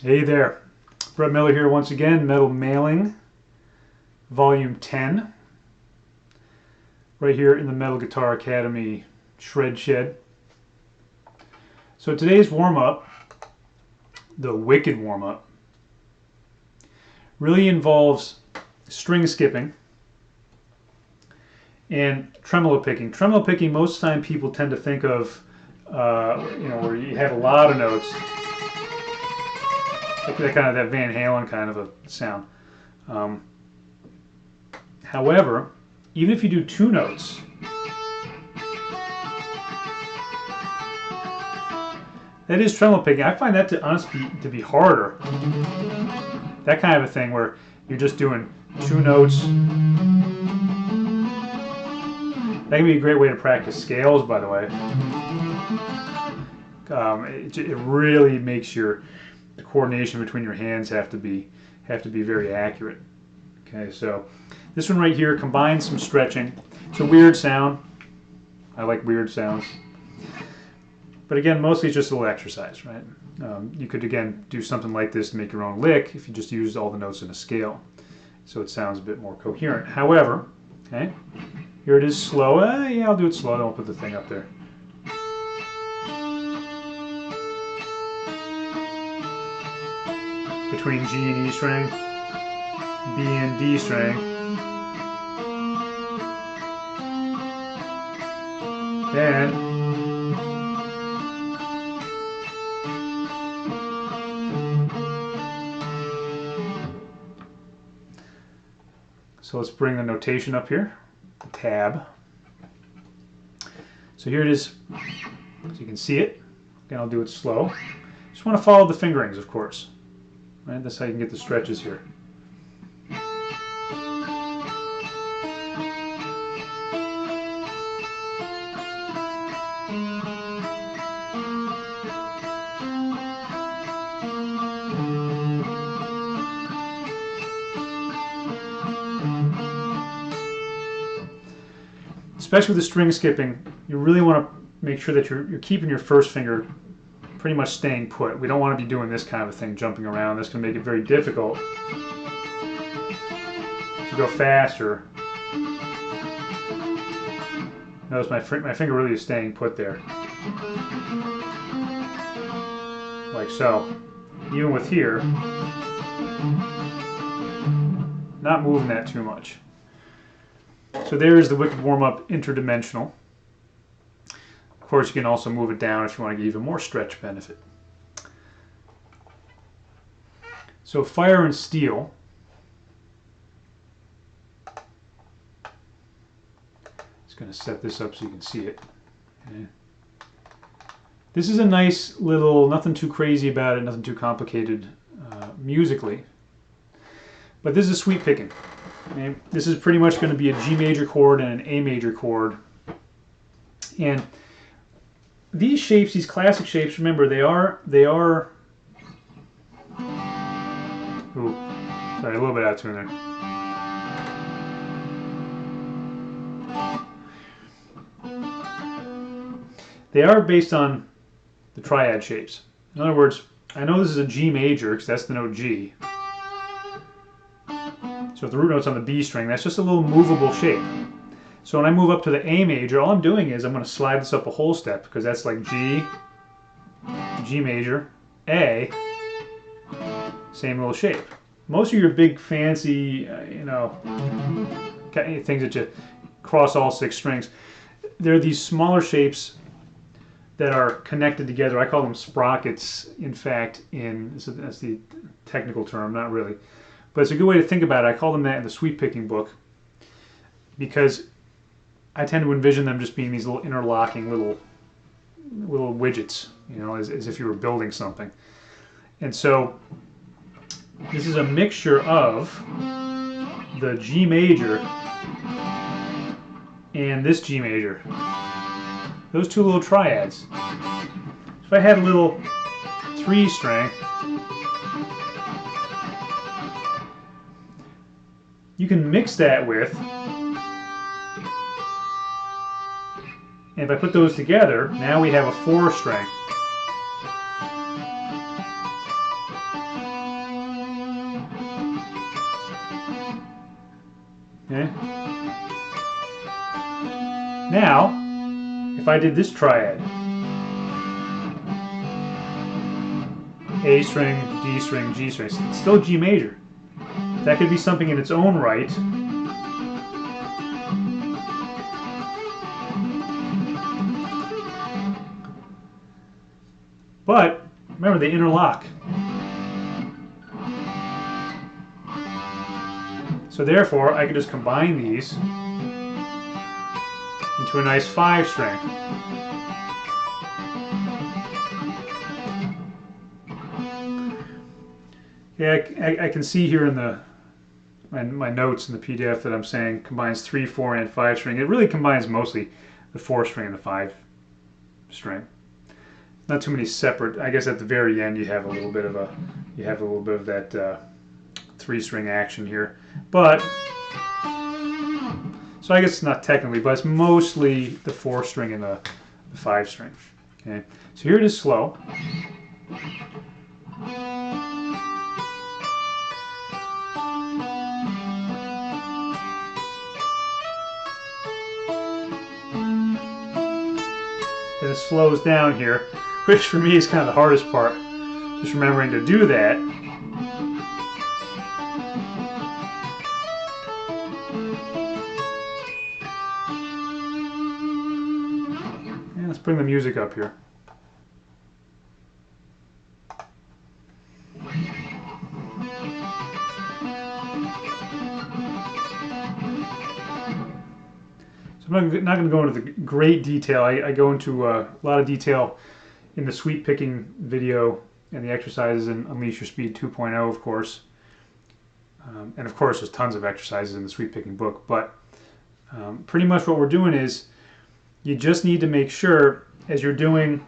Hey there, Brett Miller here once again, Metal Mailing, Volume 10, right here in the Metal Guitar Academy Shred Shed. So today's warm-up, the Wicked warm-up, really involves string skipping and tremolo picking. Tremolo picking, most of the time people tend to think of, where you have a lot of notes. That Van Halen kind of a sound. However, even if you do two notes, that is tremolo picking. I find that to honestly to be harder. That kind of a thing where you're just doing two notes. That can be a great way to practice scales, by the way. It really makes the coordination between your hands have to be very accurate. Okay, so this one right here combines some stretching. It's a weird sound. I like weird sounds. But again, mostly it's just a little exercise, right? You could again do something like this to make your own lick if you just used all the notes in a scale, so it sounds a bit more coherent. However, okay, here it is slow. Yeah, I'll do it slow. Don't put the thing up there. Between G and E string, B and D string. Then so let's bring the notation up here, the tab. So here it is, so you can see it. Again, I'll do it slow. Just want to follow the fingerings, of course. Right, that's how you can get the stretches here. Especially with the string skipping, you really want to make sure that you're keeping your first finger pretty much staying put. We don't want to be doing this kind of a thing, jumping around. That's going to make it very difficult to go faster. Notice my finger really is staying put there. Like so. Even with here, not moving that too much. So there's the Wicked Warm-Up Interdimensional. Of course, you can also move it down if you want to get even more stretch benefit. So Fire and Steel. Just going to set this up so you can see it. Okay. This is a nice little, nothing too crazy about it, nothing too complicated musically. But this is sweep picking. Okay. This is pretty much going to be a G major chord and an A major chord. And these shapes, these classic shapes, remember they are ooh, sorry, a little bit out of tune there. They are based on the triad shapes. In other words, I know this is a G major because that's the note G. So if the root note's on the B string, that's just a little movable shape. So when I move up to the A major, all I'm doing is I'm going to slide this up a whole step because that's like G, G major, A, same little shape. Most of your big fancy, things that you cross all 6 strings, they're these smaller shapes that are connected together. I call them sprockets, in fact, that's the technical term, not really. But it's a good way to think about it. I call them that in the sweep picking book because I tend to envision them just being these little interlocking little widgets, as if you were building something. And so this is a mixture of the G major and this G major. Those two little triads. If I had a little 3 string, you can mix that with, and if I put those together, now we have a 4 string. Now, if I did this triad, A string, D string, G string, it's still G major. That could be something in its own right. But remember, they interlock. So therefore, I could just combine these into a nice 5 string. Yeah, I can see here in my notes in the PDF that I'm saying combines 3, 4, and 5 string. It really combines mostly the 4 string and the 5 string. Not too many separate. I guess at the very end you have a little bit of that 3 string action here, but so I guess it's not technically, but it's mostly the 4 string and the 5 string. Okay, so here it is slow. And it slows down here, which for me is kind of the hardest part. Just remembering to do that. And let's bring the music up here. So I'm not going to go into the great detail. I go into a lot of detail in the sweep picking video and the exercises in Unleash Your Speed 2.0, of course. And of course, there's tons of exercises in the sweep picking book. But pretty much what we're doing is you just need to make sure as you're doing,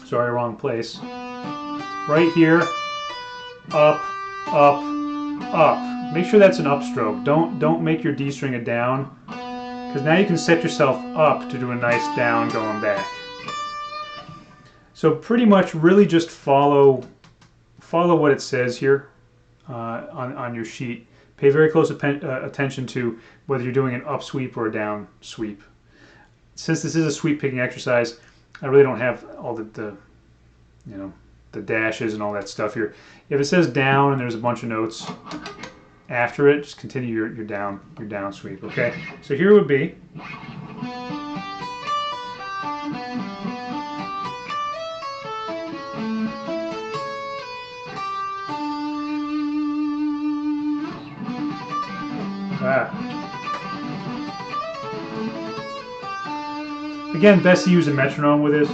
sorry, wrong place, right here, up, up, up. Make sure that's an upstroke. Don't make your D string a down, because now you can set yourself up to do a nice down going back. So pretty much really just follow what it says here on your sheet. Pay very close attention to whether you're doing an up sweep or a down sweep. Since this is a sweep picking exercise, I really don't have all the dashes and all that stuff here. If it says down and there's a bunch of notes after it, just continue your down sweep. Okay, so here would be again, best to use a metronome with this.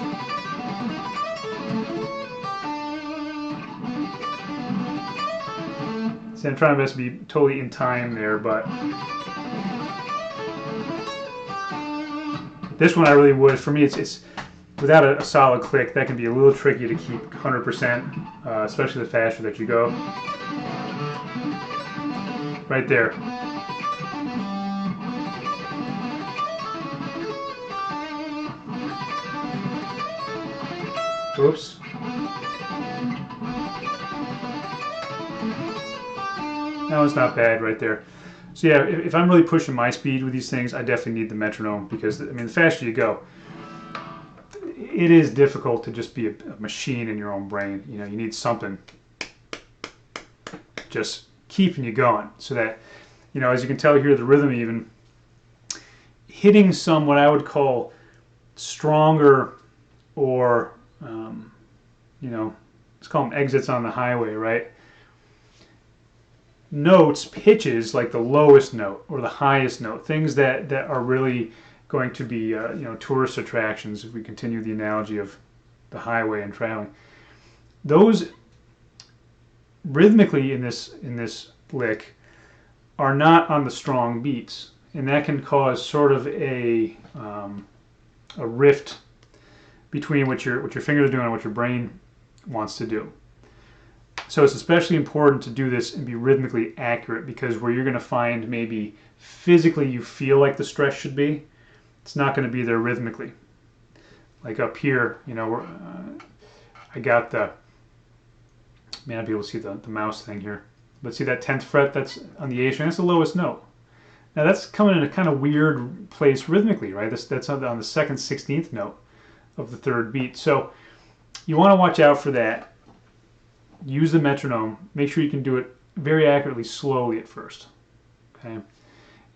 See, I'm trying my best to be totally in time there, but this one I really would. For me, it's without a solid click, that can be a little tricky to keep 100%, especially the faster that you go. Right there. Oops. That one's not bad right there. So yeah, if I'm really pushing my speed with these things, I definitely need the metronome, because I mean, the faster you go, it is difficult to just be a machine in your own brain. You know, you need something just keeping you going, so that, you know, as you can tell here, the rhythm even hitting some what I would call stronger, or you know, let's call them exits on the highway, right? Notes, pitches, like the lowest note or the highest note, things that are really going to be you know, tourist attractions, if we continue the analogy of the highway and traveling. Those rhythmically in this lick are not on the strong beats, and that can cause sort of a rift between what your fingers are doing and what your brain wants to do. So it's especially important to do this and be rhythmically accurate, because where you're going to find maybe physically you feel like the stress should be, it's not going to be there rhythmically. Like up here, you know, I got the, may not be able to see the mouse thing here, but see that 10th fret that's on the A string, that's the lowest note. Now that's coming in a kind of weird place rhythmically, right? That's on the second 16th note of the third beat. So you want to watch out for that. Use the metronome. Make sure you can do it very accurately, slowly at first. Okay,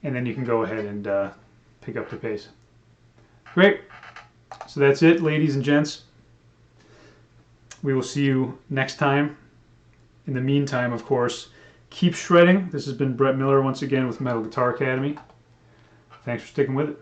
and then you can go ahead and pick up the pace. Great. So that's it, ladies and gents. We will see you next time. In the meantime, of course, keep shredding. This has been Brett Miller once again with Metal Guitar Academy. Thanks for sticking with it.